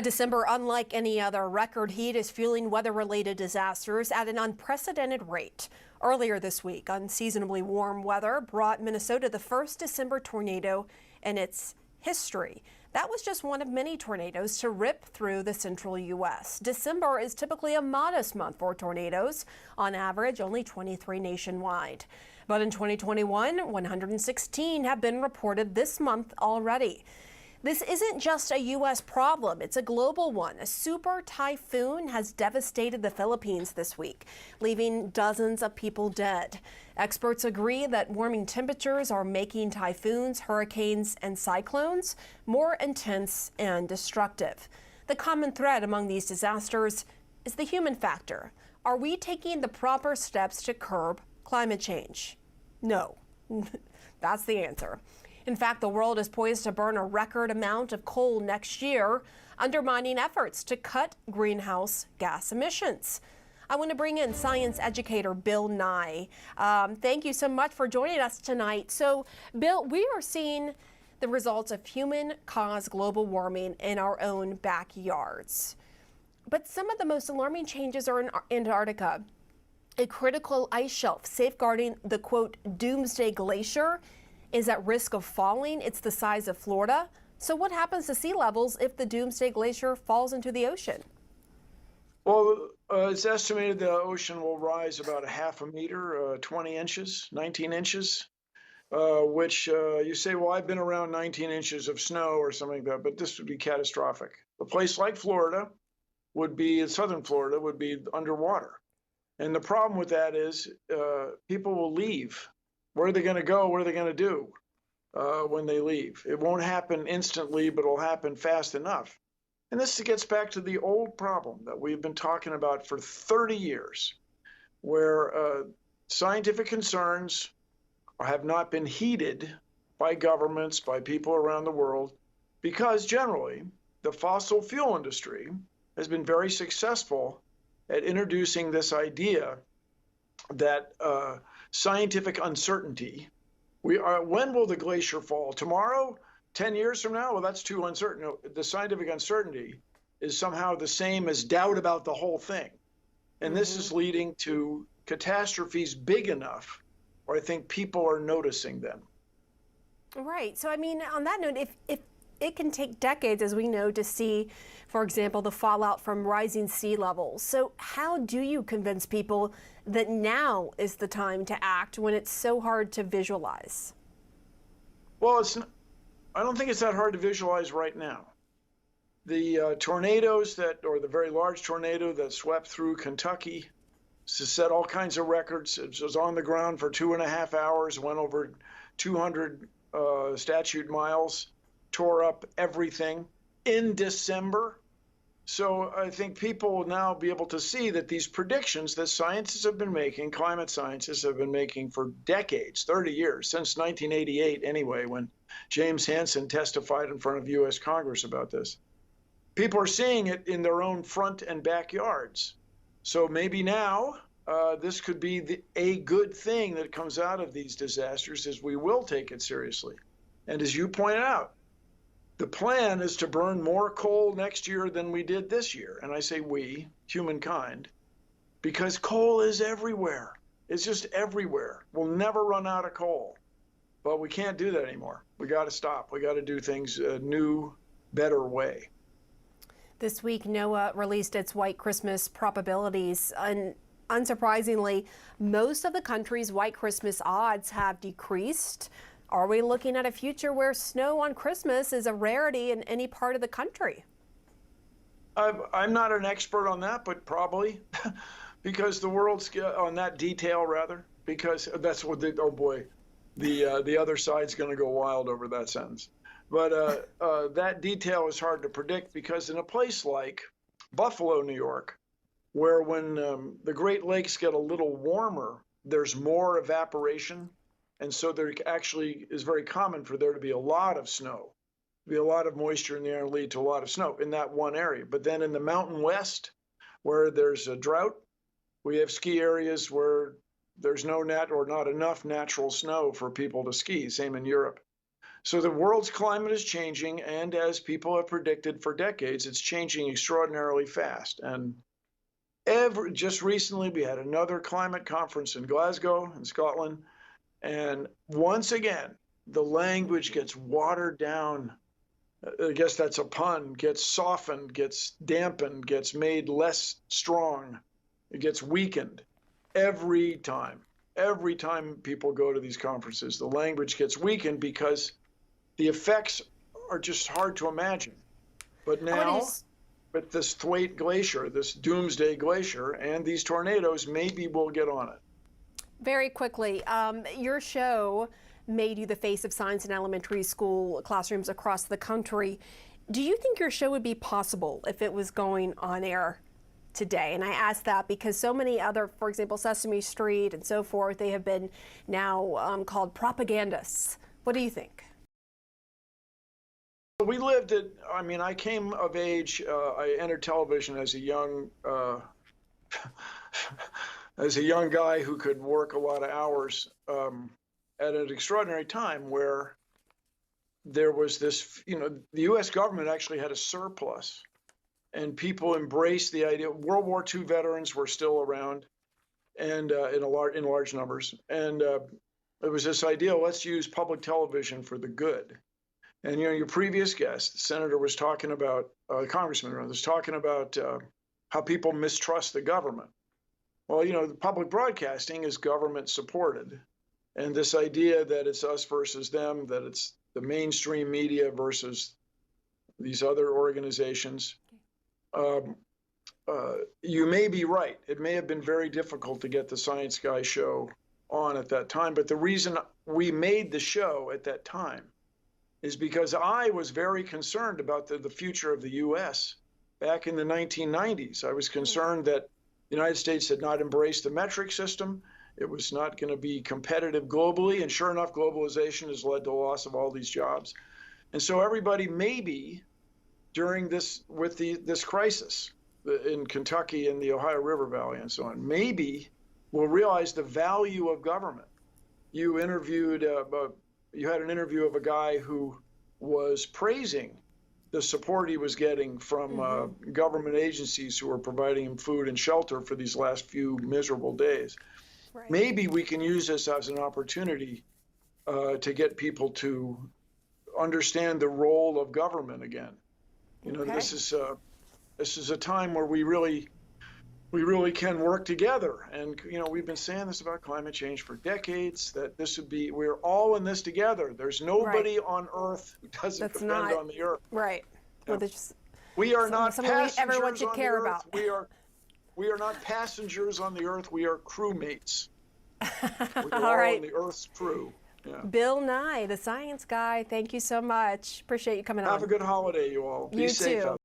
A December unlike any other. Record heat is fueling weather-related disasters at an unprecedented rate. Earlier this week, unseasonably warm weather brought Minnesota the first December tornado in its history. That was just one of many tornadoes to rip through the central U.S. December is typically a modest month for tornadoes, on average only 23 nationwide. But in 2021, 116 have been reported this month already. This isn't just a U.S. problem, it's a global one. A super typhoon has devastated the Philippines this week, leaving dozens of people dead. Experts agree that warming temperatures are making typhoons, hurricanes, and cyclones more intense and destructive. The common thread among these disasters is the human factor. Are we taking the proper steps to curb climate change? No. That's the answer. In fact, the world is poised to burn a record amount of coal next year, undermining efforts to cut greenhouse gas emissions. I want to bring in science educator Bill Nye. Thank you so much for joining us tonight. So, Bill, we are seeing the results of human-caused global warming in our own backyards. But some of the most alarming changes are in Antarctica. A critical ice shelf safeguarding the, quote, doomsday glacier is at risk of falling. It's the size of Florida. So what happens to sea levels if the doomsday glacier falls into the ocean? Well, it's estimated the ocean will rise about a half a meter, 20 inches, 19 inches, which you say, well, I've been around 19 inches of snow or something like that, but this would be catastrophic. A place like Florida would be, southern Florida, would be underwater. And the problem with that is people will leave. Where are they going to go? What are they going to do when they leave? It won't happen instantly, but it'll happen fast enough. And this gets back to the old problem that we've been talking about for 30 years, where scientific concerns have not been heeded by governments, by people around the world, because generally the fossil fuel industry has been very successful at introducing this idea that scientific uncertainty. When will the glacier fall? Tomorrow? 10 years from now? Well, that's too uncertain. No, the scientific uncertainty is somehow the same as doubt about the whole thing. And this is leading to catastrophes big enough where I think people are noticing them. Right. So, I mean, on that note, if it can take decades, as we know, to see, for example, the fallout from rising sea levels. So how do you convince people that now is the time to act when it's so hard to visualize? Well, I don't think it's that hard to visualize right now. The tornadoes or the very large tornado that swept through Kentucky set all kinds of records. It was on the ground for 2.5 hours, went over 200 statute miles, tore up everything in December. So I think people will now be able to see that these predictions that scientists have been making, climate scientists have been making for decades, 30 years, since 1988 anyway, when James Hansen testified in front of U.S. Congress about this. People are seeing it in their own front and backyards. So maybe now this could be a good thing that comes out of these disasters, is we will take it seriously. And as you pointed out, the plan is to burn more coal next year than we did this year. And I say we, humankind, because coal is everywhere. It's just everywhere. We'll never run out of coal. But we can't do that anymore. We got to stop. We got to do things a new, better way. This week, NOAA released its White Christmas probabilities. And unsurprisingly, most of the country's White Christmas odds have decreased. Are we looking at a future where snow on Christmas is a rarity in any part of the country? I'm not an expert on that, but probably because the world's on that detail, rather, because that's what oh boy, the other side's going to go wild over that sentence. But that detail is hard to predict because in a place like Buffalo, New York, where when the Great Lakes get a little warmer, there's more evaporation. And so there actually is very common for there to be a lot of snow, be a lot of moisture in the air and lead to a lot of snow in that one area. But then in the Mountain West, where there's a drought, we have ski areas where there's no or not enough natural snow for people to ski, same in Europe. So the world's climate is changing, and as people have predicted for decades, it's changing extraordinarily fast. And just recently, we had another climate conference in Glasgow, in Scotland, and once again, the language gets watered down. I guess that's a pun, gets softened, gets dampened, gets made less strong, it gets weakened every time. Every time people go to these conferences, the language gets weakened because the effects are just hard to imagine. But now, with this Thwaite Glacier, this doomsday glacier, and these tornadoes, maybe we'll get on it. Very quickly, your show made you the face of science in elementary school classrooms across the country. Do you think your show would be possible if it was going on air today? And I ask that because so many other, for example, Sesame Street and so forth, they have been now called propagandists. What do you think? We lived it. I mean, I came of age. I entered television as a young guy who could work a lot of hours at an extraordinary time where there was this. The U.S. government actually had a surplus, and people embraced the idea. World War II veterans were still around, and in large numbers, and it was this idea: let's use public television for the good. And your previous guest, the senator, was talking about, congressman was talking about how people mistrust the government. Well, the public broadcasting is government supported, and this idea that it's us versus them, that it's the mainstream media versus these other organizations. You may be right. It may have been very difficult to get the Science Guy show on at that time, but the reason we made the show at that time is because I was very concerned about the future of the U.S. back in the 1990s. I was concerned that the United States had not embraced the metric system. It was not going to be competitive globally. And sure enough, globalization has led to the loss of all these jobs. And so everybody maybe during this crisis in Kentucky and the Ohio River Valley and so on, maybe will realize the value of government. You had an interview of a guy who was praising the support he was getting from government agencies who were providing him food and shelter for these last few miserable days. Right. Maybe we can use this as an opportunity to get people to understand the role of government again. This is a time where we really can work together. And, we've been saying this about climate change for decades, that we're all in this together. There's nobody on Earth who doesn't depend on the Earth. Right. Yeah. Well, we are not passengers everyone should on care the Earth. about. We are not passengers on the Earth. We are crewmates. We're all all right. in the Earth's crew. Yeah. Bill Nye, the Science Guy, thank you so much. Appreciate you coming on. Have a good holiday, you all. Be safe out there.